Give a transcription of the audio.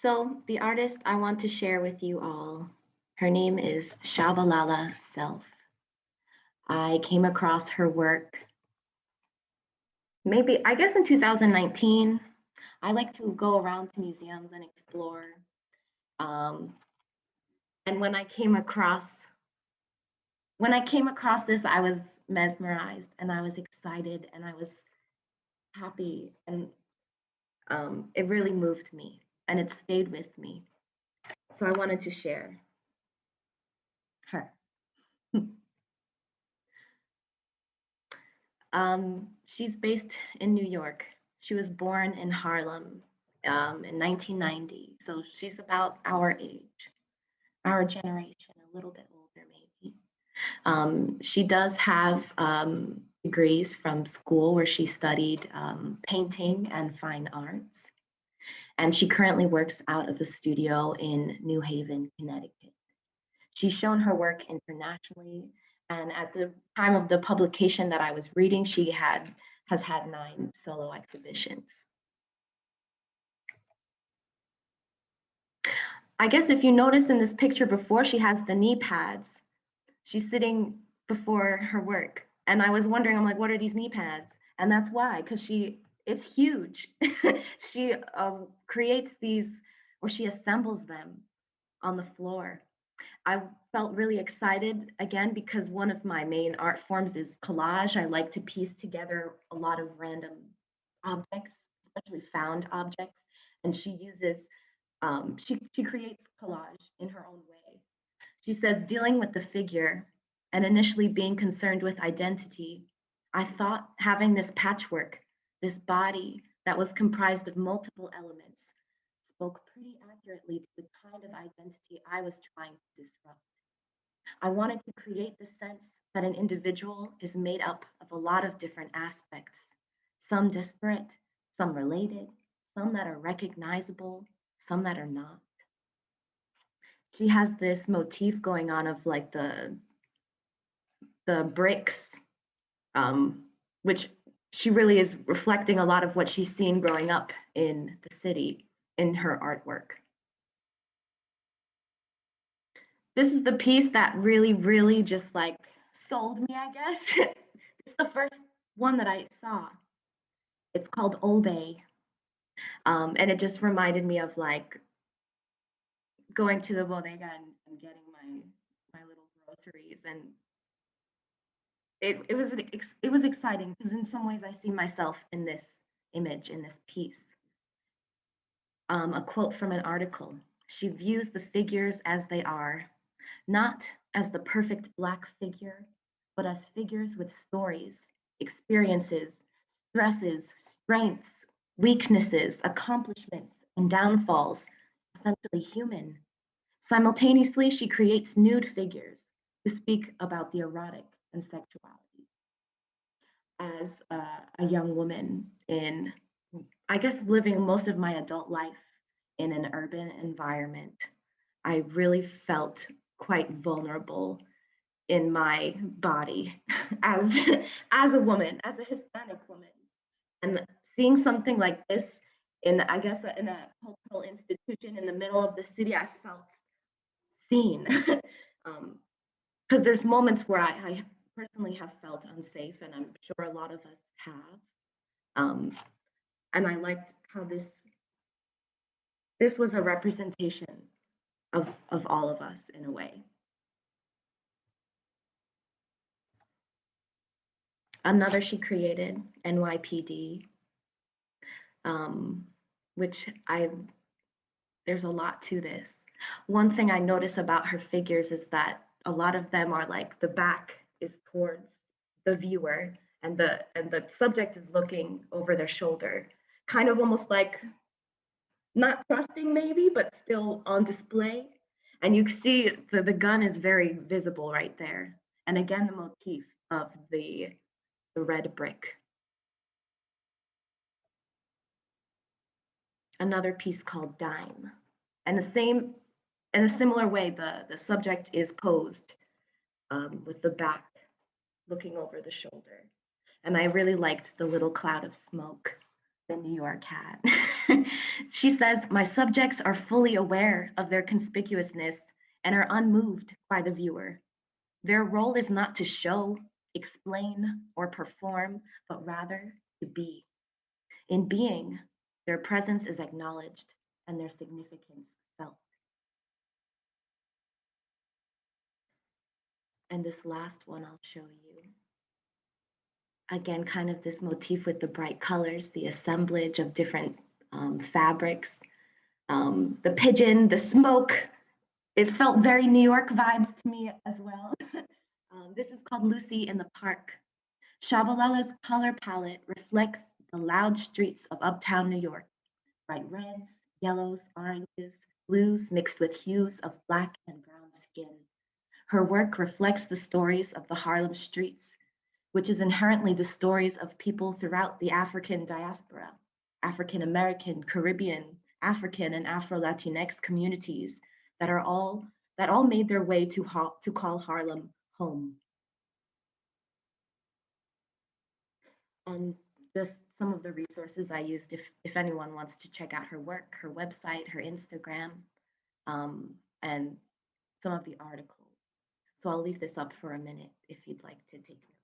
So the artist I want to share with you all, her name is Tschabalala Self. I came across her work maybe, I guess in 2019. I like to go around to museums and explore. Um, and when I came across this, I was mesmerized and I was excited and I was happy and it really moved me and it stayed with me. So I wanted to share her. She's based in New York. She was born in Harlem in 1990. So she's about our age, our generation, a little bit older maybe. She does have degrees from school where she studied painting and fine arts. And she currently works out of a studio in New Haven, Connecticut. She's shown her work internationally, and at the time of the publication that I was reading, she has had 9 solo exhibitions. I guess if you notice in this picture before, she has the knee pads. She's sitting before her work, and I was wondering, I'm like, what are these knee pads? And that's why, because it's huge. She creates these, or she assembles them on the floor. I felt really excited again because one of my main art forms is collage. I like to piece together a lot of random objects, especially found objects, and she uses she creates collage in her own way. She says, dealing with the figure and initially being concerned with identity, I thought having this patchwork, this body that was comprised of multiple elements, spoke pretty accurately to the kind of identity I was trying to disrupt. I wanted to create the sense that an individual is made up of a lot of different aspects, some disparate, some related, some that are recognizable, some that are not. She has this motif going on of like the bricks, which she really is reflecting a lot of what she's seen growing up in the city in her artwork. This is the piece that really, really just like sold me, I guess. It's the first one that I saw. It's called Obey. And it just reminded me of like going to the bodega and getting my little groceries. And it was exciting because in some ways I see myself in this image, in this piece. A quote from an article. She views the figures as they are, not as the perfect Black figure, but as figures with stories, experiences, stresses, strengths, weaknesses, accomplishments, and downfalls, essentially human. Simultaneously, she creates nude figures to speak about the erotic and sexuality. As a young woman in, I guess, living most of my adult life in an urban environment, I really felt quite vulnerable in my body as as a woman, as a Hispanic woman. And seeing something like this in, I guess, in a cultural institution in the middle of the city, I felt seen. Because there's moments where I personally have felt unsafe, and I'm sure a lot of us have. And I liked how this was a representation of all of us in a way. Another she created, NYPD, which there's a lot to this. One thing I notice about her figures is that a lot of them are like the back is towards the viewer and the subject is looking over their shoulder, kind of almost like not trusting maybe, but still on display. And you see the gun is very visible right there. And again, the motif of the red brick. Another piece called Dime. And in a similar way, the subject is posed with the back looking over the shoulder. And I really liked the little cloud of smoke the New York hat. She says, my subjects are fully aware of their conspicuousness and are unmoved by the viewer. Their role is not to show, explain, or perform, but rather to be. In being, their presence is acknowledged and their significance felt. And this last one I'll show you. Again, kind of this motif with the bright colors, the assemblage of different fabrics, the pigeon, the smoke. It felt very New York vibes to me as well. This is called Lucy in the Park. Tschabalala's color palette reflects the loud streets of uptown New York. Bright reds, yellows, oranges, blues mixed with hues of black and brown skin. Her work reflects the stories of the Harlem streets, which is inherently the stories of people throughout the African diaspora, African American, Caribbean, African, and Afro-Latinx communities that all made their way to call Harlem home. And just some of the resources I used if anyone wants to check out her work, her website, her Instagram, and some of the articles. So I'll leave this up for a minute if you'd like to take a